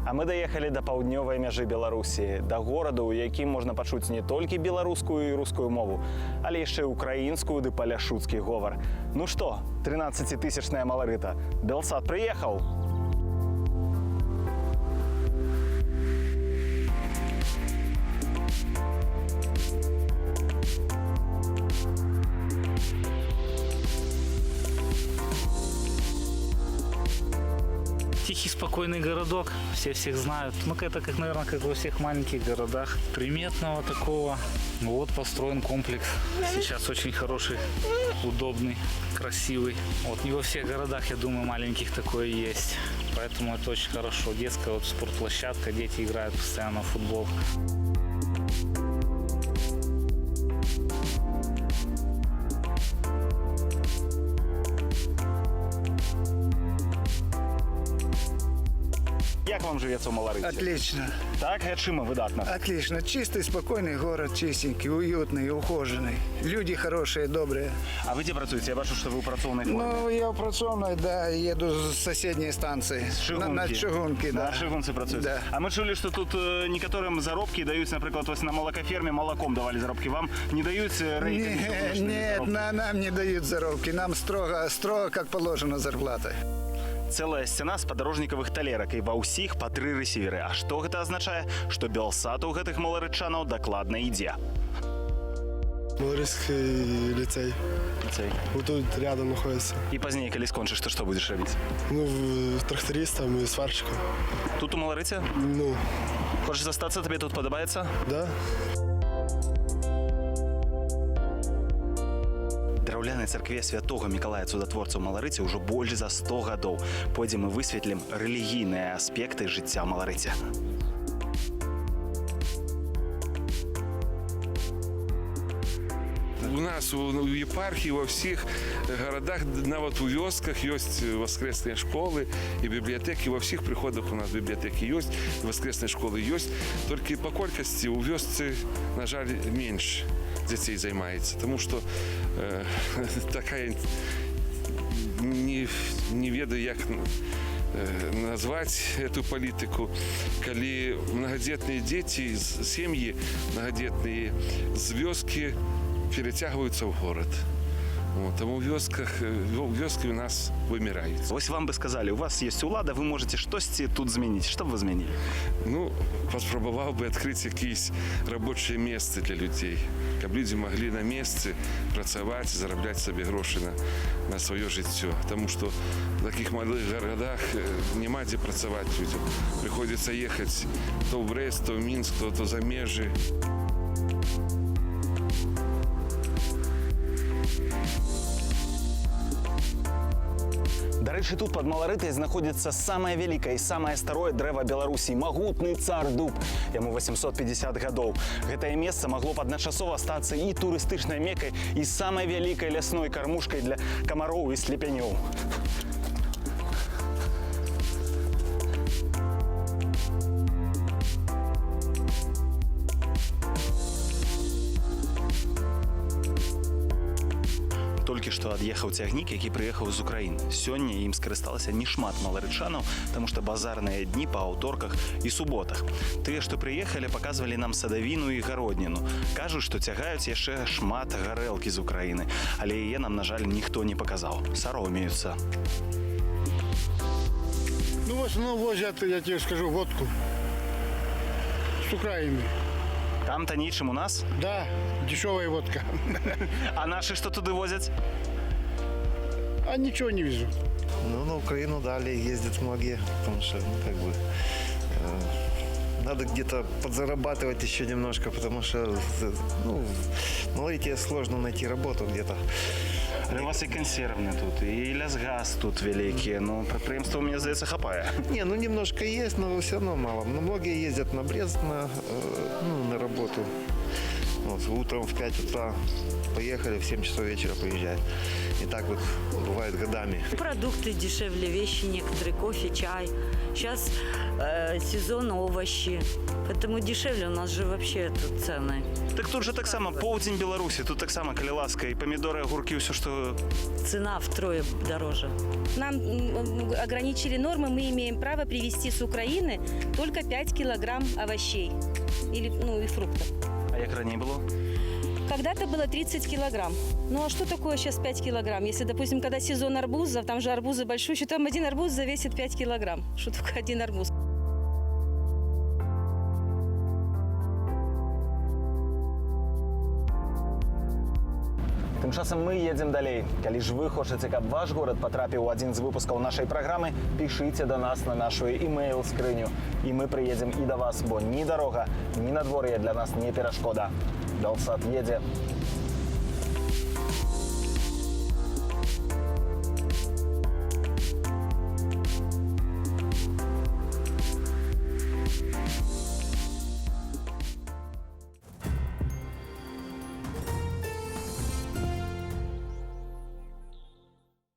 А мы даехалі да паўднёвай мяжы Беларусі, да гораду, у якім можна пачуць не толькі беларускую і рускую мову, але яшчэ украінскую ды паляшуцкі говор. Ну што, 13-тысячная Маларыта, Белсат прыехаў! Тихий, спокойный городок, все всех знают. Ну, это, как, наверное, как во всех маленьких городах. Приметного такого. Вот построен комплекс. Сейчас очень хороший, удобный, красивый. Вот не во всех городах, я думаю, маленьких такое есть. Поэтому это очень хорошо. Детская вот спортплощадка, дети играют постоянно в футбол. Як вам живется в Маларыце? Отлично, Так, чим выдатно? отлично. Чистый, спокойный город, чистенький, уютный, ухоженный. Люди хорошие, добрые. А ви де працюєте? Я бачу, що ви у працовній формі. Ну, я працовный, да, еду с соседней станции. На чугунке, да. На чугунці працюєте. Да. А ми чули, що тут некоторим заробки дають, наприклад, ось на молокофермі молоком давали заробки. Вам не дають рейками? Нет, нам не дают заробки. Нам строго, как положено, зарплата. Цэлая сцяна спадарожнікавых талерак і ва ўсіх па 3 рэсіверы. А што гэта азначае? Што Белсат у гэтых маларытчанаў дакладна ідзе. Малорийский лицей. Вот тут рядом находится. І пазней, калі скончыш, то што будзеш рабіць? Ну, трактористом и сварщиком. Тут у Маларыце? Ну, Хочаш застацца, табе тут падабаецца? да. Драўлянай царкве святога Мікалая Цудатворца ў Маларыце ўжо больш за 100 гадоў. Пойдзем і высветлім рэлігійныя аспекты жыцця ў Маларыце. У нас у епархии во всех городах, нават у вёсках есть воскресные школы и библиотеки. Во всех приходах у нас библиотеки есть, воскресные школы есть. Только по колькости у вёсцы, на жаль, меньше детей займается. Потому что такая не ведаю, як назвать эту политику, коли многодетные дети, семьи многодетные з вёски перетягиваются в город. Вот, тому вёски у нас вымирают. Ось вам бы сказали, у вас есть улада, вы можете штосьці тут змяніць. Што б вы змянілі? Ну, поспробовал бы открыть якісь рабочие места для людей, каб люди могли на месте працаваць, заробляць собі гроши на свое жыццё. Потому что в таких малых городах нема где працаваць людям. Приходится ехать то в Брест, то в Минск, то за межи. Дарэчы, тут пад Маларытай знаходзіцца самае вялікае і самае старое дрэва Беларусі, магутны цар дуб. Яму 850 гадоў. Гэтае месца магло б адначасова стацца і турыстычнай мекай, і самай вялікай лясной кармушкай для камароў і слепянёў. Толькі што ад'ехаў цягнік, які прыехаў з Украіны. Сёння ім скарысталася не шмат маларытчанаў, таму што базарныя дні па аўторках і суботах. Тыя, што прыехалі, паказвалі нам садавіну і гародніну. Кажуць, што цягаюць яшчэ шмат гарэлкі з Украіны, але яе нам, на жаль, ніхто не паказаў. Саромеюцца. Ну, в основном возят, я тебе скажу, водку с Украины. Там танней, чым у нас? Да, дешевая водка. А наши што туды возяць? А ничего не везут. Ну, на Украину дали ездят многие, потому что, ну, как бы, надо где-то подзарабатывать еще немножко, потому что, ну, в Маларыте сложно найти работу где-то. Але у вас і консервны тут, і лясгаз тут вялікі, ну, прадпрыемства, мне здаецца, хапае. Не, ну, немножко есть, но все равно мало. Но многие ездят на Брест на работу. Вот, утром в 5 утра поехали, в 7 часов вечера приезжают. И так вот бывает годами. Продукты дешевле, вещи некоторые, кофе, чай. Сейчас сезон овощи, поэтому дешевле у нас же вообще тут цены. Так тут же так само поўдзень Беларусі, тут так само, калі ласка, і памідоры, огуркі, ўсё, што... Цена втрое дороже. Нам ограничили нормы, мы имеем право привезти с Украины только 5 килограмм овощей или, и фруктов. А як раней было? Когда-то было 30 килограмм. Ну а что такое сейчас 5 килограмм? Если, допустим, когда сезон арбузов, там же арбузы большущие, там один арбуз завесит 5 килограмм. Что такое один арбуз? Тым часам мы едзем далей. Калі ж вы хочаце, каб ваш горад патрапіў у адзін з выпускаў нашай праграмы, пішыце да нас на нашу імейл-скрыню. І мы прыедзем і да вас, бо ні дарога, ні надвор'е для нас не перашкода. Белсат едзе.